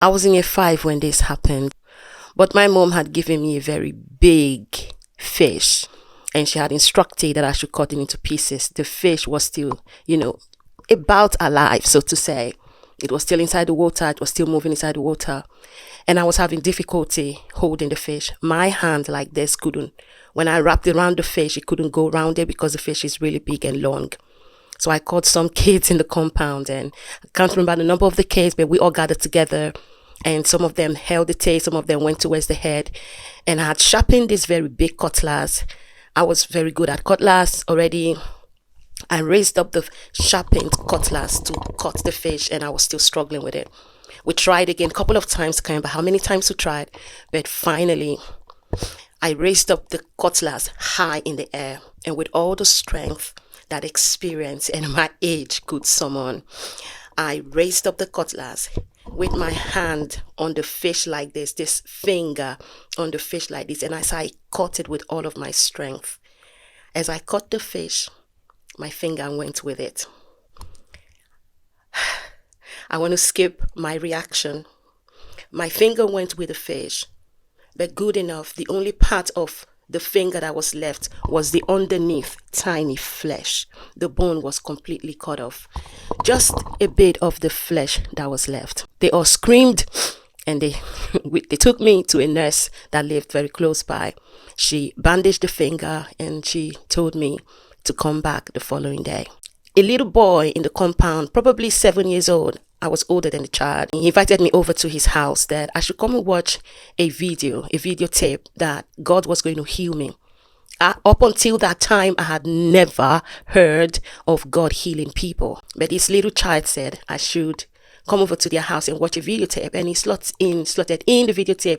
I was in year 5 when this happened, but my mom had given me a very big fish and she had instructed that I should cut it into pieces. The fish was still, about alive, so to say. It was still inside the water. It was still moving inside the water. And I was having difficulty holding the fish. My hand like this couldn't. When I wrapped it around the fish, it couldn't go around it because the fish is really big and long. So I called some kids in the compound, and I can't remember the number of the kids, but we all gathered together. And some of them held the tail, some of them went towards the head. And I had sharpened this very big cutlass. I was very good at cutlass already. I raised up the sharpened cutlass to cut the fish, and I was still struggling with it. We tried again a couple of times, can't remember how many times we tried, but finally I raised up the cutlass high in the air, and with all the strength that experience and my age could summon, I raised up the cutlass with my hand on the fish like this finger on the fish like this, and as I cut it with all of my strength. As I cut the fish, my finger went with it. I want to skip my reaction. My finger went with the fish, but good enough, the only part of the finger that was left was the underneath tiny flesh. The bone was completely cut off. Just a bit of the flesh that was left. They all screamed, and they took me to a nurse that lived very close by. She bandaged the finger and she told me to come back the following day. A little boy in the compound, probably 7 years old, I was older than the child. He invited me over to his house that I should come and watch a videotape that God was going to heal me. Up until that time, I had never heard of God healing people. But this little child said I should come over to their house and watch a videotape, and he slotted in the videotape.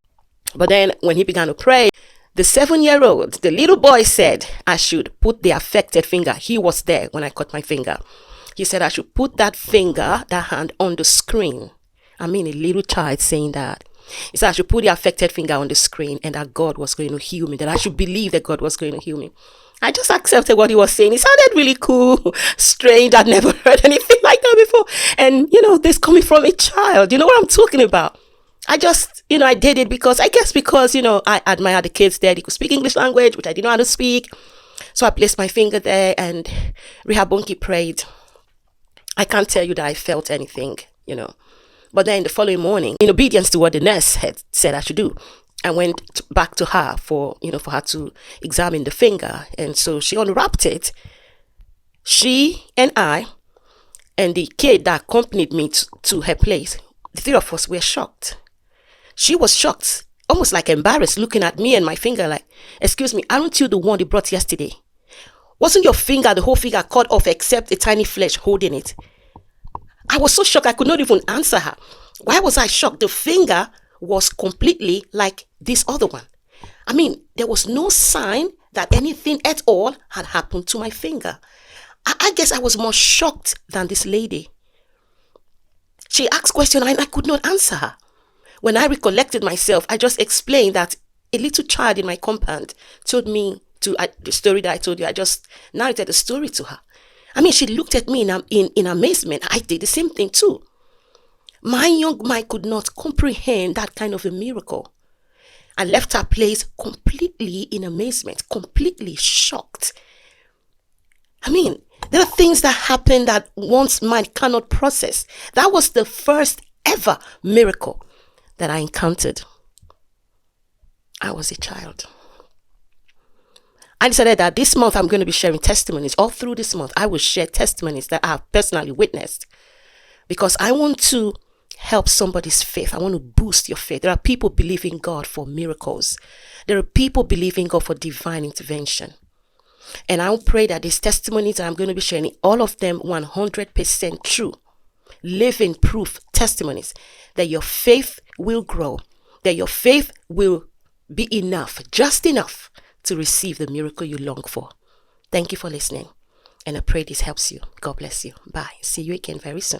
But then when he began to pray, the 7-year-old, the little boy said I should put the affected finger. He was there when I cut my finger. He said I should put that hand on the screen. I mean, a little child saying that. He said I should put the affected finger on the screen and that God was going to heal me, that I should believe that God was going to heal me. I just accepted what he was saying. It sounded really cool, strange. I'd never heard anything like that before. And, this coming from a child, you know what I'm talking about? I just, I did it because I admired the kids there. They could speak English language, which I didn't know how to speak. So I placed my finger there and Rehabonki prayed. I can't tell you that I felt anything, But then the following morning, in obedience to what the nurse had said I should do, I went back to her for her to examine the finger. And so she unwrapped it. She and I and the kid that accompanied me to her place, the three of us were shocked. She was shocked, almost like embarrassed, looking at me and my finger like, "Excuse me, aren't you the one they brought yesterday? Wasn't your finger, the whole finger, cut off except a tiny flesh holding it?" I was so shocked I could not even answer her. Why was I shocked? The finger was completely like this other one. I mean, there was no sign that anything at all had happened to my finger. I guess I was more shocked than this lady. She asked questions and I could not answer her. When I recollected myself, I just explained that a little child in my compound told me the story that I told you. I just narrated the story to her. I mean, she looked at me in amazement. I did the same thing too. My young mind could not comprehend that kind of a miracle. I left her place completely in amazement, completely shocked. I mean, there are things that happen that one's mind cannot process. That was the first ever miracle that I encountered. I was a child. I decided that this month I'm going to be sharing testimonies. All through this month, I will share testimonies that I have personally witnessed, because I want to help somebody's faith. I want to boost your faith. There are people believing God for miracles. There are people believing God for divine intervention. And I will pray that these testimonies that I'm going to be sharing, all of them 100% true, living proof testimonies, that your faith will grow, that your faith will be enough, just enough to receive the miracle you long for. Thank you for listening. And I pray this helps you. God bless you. Bye. See you again very soon.